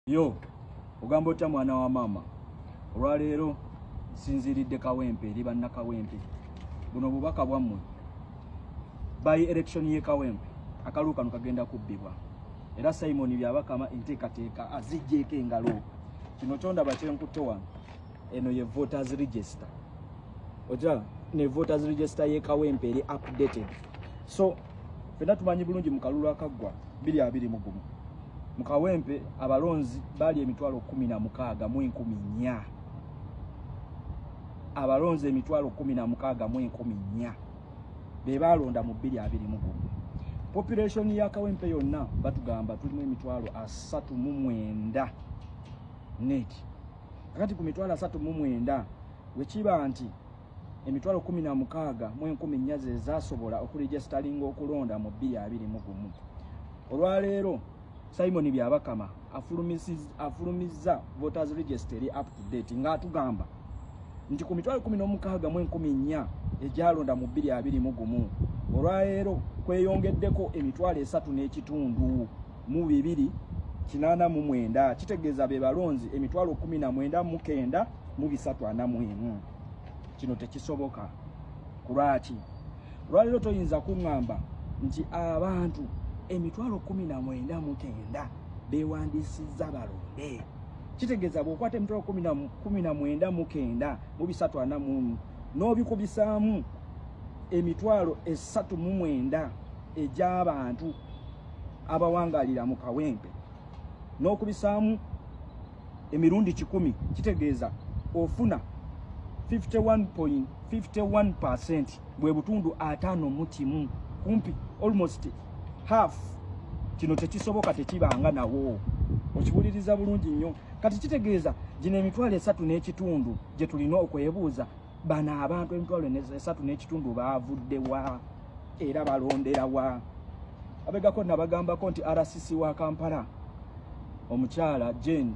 Yo, ogamba otya mwana wa mama. Olwaleero sinziridde Kawempe eri banna Kawempe. Buno bubaka bwammwe. By election ye Kawempe akalu kano kagenda kubbibwa. Era Simon byabakama enteekateeka azijjeeko engalo. Kino kyonda bakyenkutte wano. Eno ye voters register. Ojja ne voters register ye Kawempe eri updated. So fena tumanyi bulungi mu kalulu akaggwa 2021. Mu Kawempe abalonzi bali emitwalo 16 mu 14. Abalonzi emitwalo 16 mu 14 be balonda mu 2021. Population ya Kawempe yonna batugamba tulimu emitwalo 39 net. Kakati ku mitwalo 39 wekiba nti emitwalo 16 mu 14 ze zasobola okuregisteringa okulonda mu 2021. Olwaleero Simon byabakama afulumiza voters register up to date nga atugamba nti ku mitwalo 16 mu 14 ejalonda mu 2021 olwaleero kweyongeddeko emitwalo 3.5 mu 289 kitegeeza be balonzi emitwalo 19 mu 341. Kino tekisoboka. Kulwaki? Olwaleero toyinza kuŋŋamba nti abantu emitwalo 19 bewandisizza balonde. Kitegeeza bw'okwata emitwalo 19 mu 341 n'obikubisaamu emitwalo 39 egy'abantu abawangalira mu Kawempe n'okubisaamu emirundi 10 kitegeeza ofuna 51.51% bwe butundu 5 kumpi almost half. Kino tekisoboka tekibanga nawo. Okibuliriza bulungi nnyo. Kati kitegeeza gino emitwalo 3.5 gye tulina okwebuuza bana abantu emitwalo 3.5 baavudde wa era balondera wa. Abegako nabagambako nti RCC wa Kampala omukyala Jane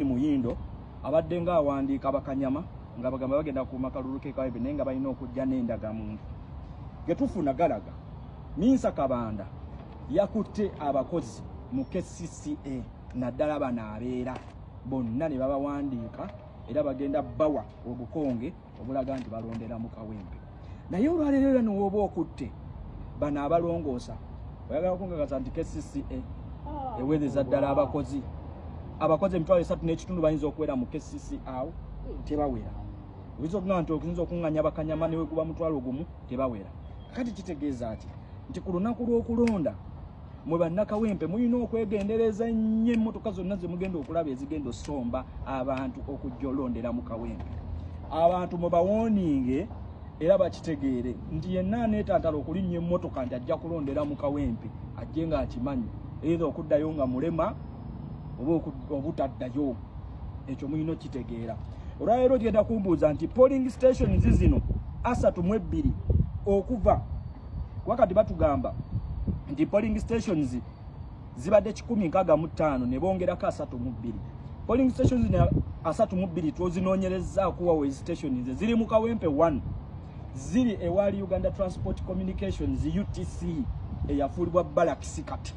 Muyindo abadde nga awandiika bakanyama nga bagamba bagenda ku makalulu ke Kawempe nenga balina okujja n'endagamuntu. Getufuna galaga Minsa Kabanda yakutte abakozi mu KCCA naddala banaabeera bonna ne babawandiika era bagenda bawa obukonge obulaga nti balondera mu Kawempe. Naye olwaleero n'oba okutte bana abalongoosa oyagala okungagaza nti KCCA eweereza ddala abakozi emitwalo 3.5 bayinza okuwera mu KCCA awo tebawera. Oyinza okugamba nti okuyinza okuŋŋanya bakanyama ne wekuba mutwalo gumu tebawera. Kati kitegeeza ati nti ku lunaku lw'okulonda mwe bannakawempe mulina okwegendereza nnyo emmotoka zonna ze mugenda okulaba ezigenda osomba abantu okujja olondera mu Kawempe. Abantu mwe bawooninge era bakitegeere nti yenna aneetantala okulinnya emmotoka nti ajja kulondera mu Kawempe ajje nga akimanyi either okuddayo nga mulema oba obutaddayo. Ekyo mulina okitegeera. Olwaleero tugenda kumbuuza nti polling stations zino 32 okuva wakati batugamba nti polling stations zibadde 165 ne bongerako 32. Polling stations ne 32 tuzinoonyereza kuwa we stations ziri mu Kawempe 1 ziri ewali Uganda Transport Communications UTC eyafuulibwa Barracks. Kati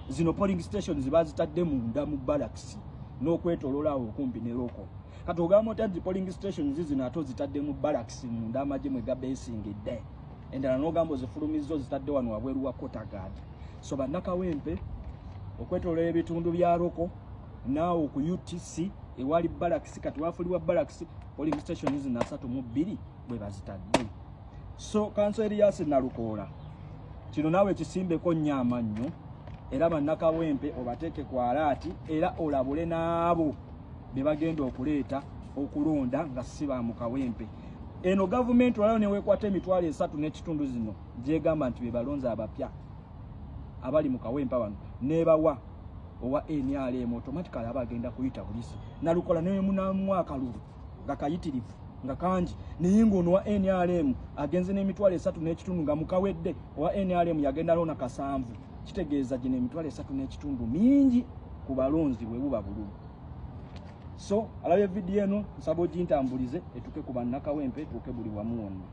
zino polling stations bazitadde munda mu Barracks n'okwetoloola okumpi ne loko. Kati ogamba nti polling stations zino ato zitadde mu Barracks munda amagye mwe gabeesingidde endala n'ogamba zifulumizo zitadde wano wabweru wa Kotagad. So bannakawempe okwetoloola ebitundu bya loko naawe ku UTC ewali Barracks kati wafuulibwa Barracks polling stations zino 32 bwe bazitadde. So Council Elias Nalukoola kino naawe kisimbeko nnyo amannyo era bannakawempe obateeke ku alaati era olabule n'abo be bagenda okuleeta okulonda nga si ba mu Kawempe. Eno gavumenti walawo neweekwata emitwalo 3.5 zino gyegamba nti be balonzi abapya abali mu Kawempe wano nebawa owa NRM automatically abagenda kuyita polisi. Nalukoola ne munamu akalulu nga kayitirivu nga kanji naye ng'ono wa NRM agenze n'emitwalo 3.5 nga mukawedde owa NRM yagenda lona kasanvu. Kitegeeza gino emitwalo 3.5 mingi ku balonzi bwe buba bululu. So alabye video eno nsaba ogintambulize etuke ku bannakawempe tuke buli wamu wonna.